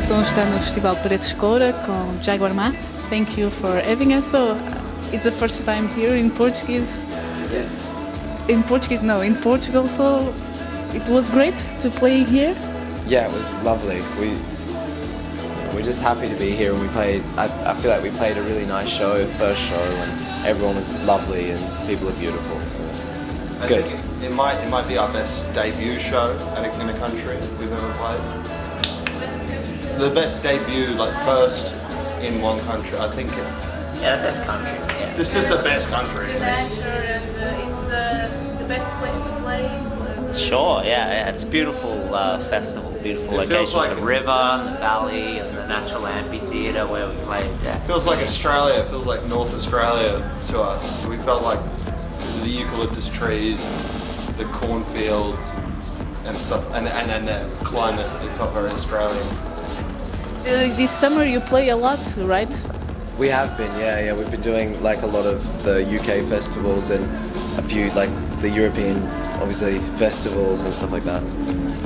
som está no Festival Paredes de Coura com Jagwar Ma. Thank you for having us. So, it's the first time here in Portuguese. Yes. In Portuguese, no, in Portugal. So, it was great to play here. Yeah, it was lovely. We're just happy to be here, and we played. I feel like we played a really nice show, first show, and everyone was lovely and people are beautiful. So it's good. It might be our best debut show in a country we've ever played. The best debut, like first in one country. I think. Yeah, the best country. Yeah. This is the best country. It's the best place to play. Sure, yeah, it's a beautiful festival, beautiful It feels location like with the river and the valley and the natural amphitheatre where we played. Yeah. It feels like Australia. It feels like North Australia to us. We felt like the eucalyptus trees, the cornfields and stuff, and the climate. It felt very Australian. This summer you play a lot, right? We have been, yeah. We've been doing like a lot of the UK festivals and a few like the European, obviously, festivals and stuff like that.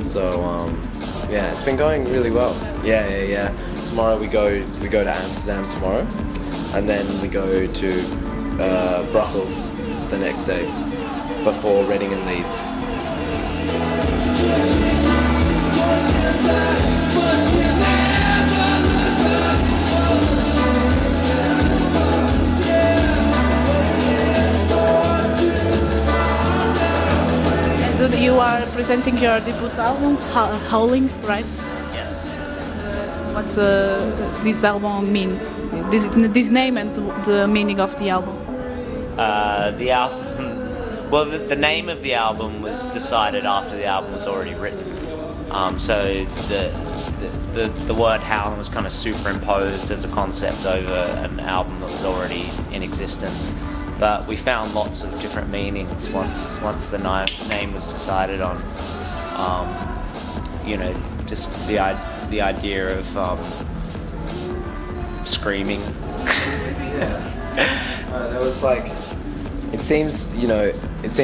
So yeah, it's been going really well. Yeah. Tomorrow we go to Amsterdam tomorrow, and then we go to Brussels the next day before Reading and Leeds. You are presenting your debut album, Howling, right? Yes. What this album mean? This name and the meaning of the album. The album. Well, the name of the album was decided after the album was already written. So the word howling was kind of superimposed as a concept over an album that was already in existence. But we found lots of different meanings once the name was decided on. Just the idea of screaming. That was like, it seems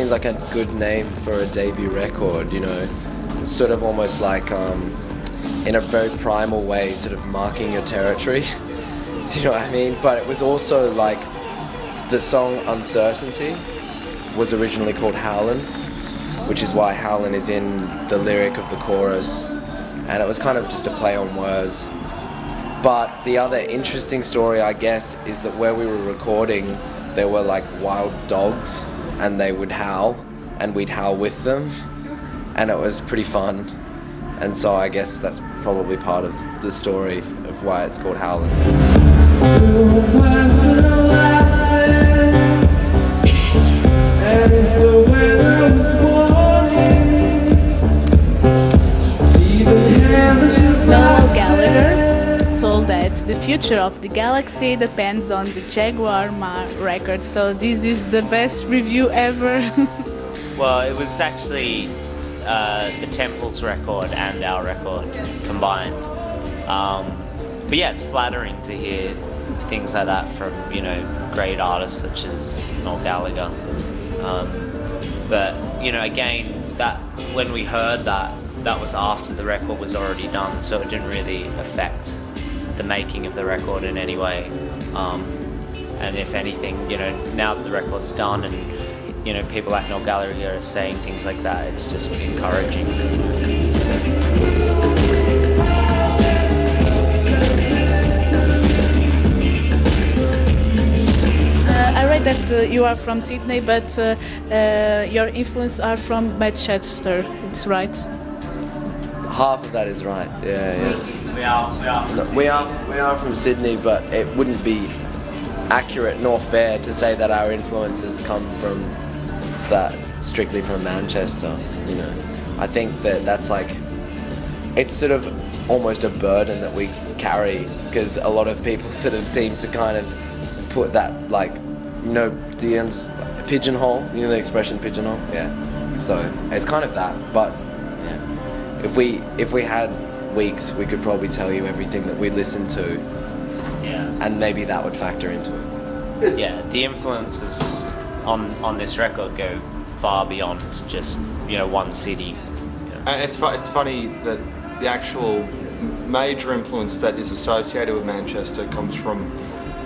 like a good name for a debut record. It's sort of almost like in a very primal way, sort of marking your territory. Do you know what I mean? But it was also like. The song Uncertainty was originally called Howlin', which is why Howlin' is in the lyric of the chorus, and it was kind of just a play on words. But the other interesting story, I guess, is that where we were recording, there were like wild dogs, and they would howl, and we'd howl with them, and it was pretty fun. And so I guess that's probably part of the story of why it's called Howlin'. Told that the future of the galaxy depends on the Jagwar Ma record. So this is the best review ever. Well, it was actually the Temple's record and our record combined. But yeah, it's flattering to hear things like that from great artists such as Noel Gallagher. But again, that when we heard that was after the record was already done, so it didn't really affect the making of the record in any way. And if anything, now that the record's done and people like Noel Gallagher are saying things like that, it's just encouraging. I read that you are from Sydney, but your influences are from Manchester. It's right. Half of that is right. Yeah. We are. We are from Sydney, but it wouldn't be accurate nor fair to say that our influences come from that strictly from Manchester. I think that's like, it's sort of almost a burden that we carry, because a lot of people sort of seem to kind of put that the ends pigeonhole. The expression pigeonhole. Yeah. So it's kind of that, but yeah. If we had weeks, we could probably tell you everything that we listen to. Yeah. And maybe that would factor into it. Yeah, the influences on this record go far beyond just one city. And it's funny that the actual major influence that is associated with Manchester comes from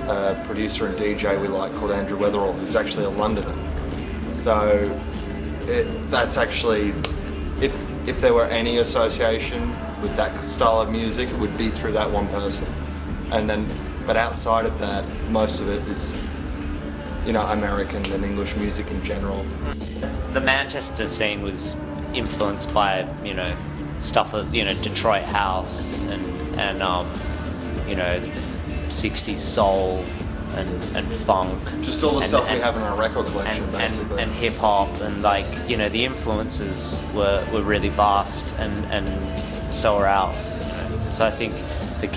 a producer and DJ we like called Andrew Weatherall, who's actually a Londoner. So that's actually, if there were any association with that style of music, it would be through that one person. And then, but outside of that, most of it is, you know, American and English music in general. The Manchester scene was influenced by, you know, stuff of, you know, Detroit house and you know, 60s soul and funk. Just all the stuff we have in our record collection, basically. And hip hop, and like, you know, the influences were really vast, and so are ours. You know? So I think the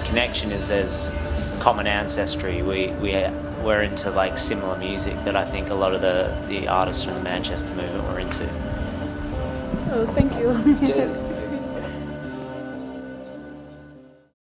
connection is there's common ancestry. We're into like similar music that I think a lot of the artists from the Manchester movement were into. Oh, thank you. Cheers.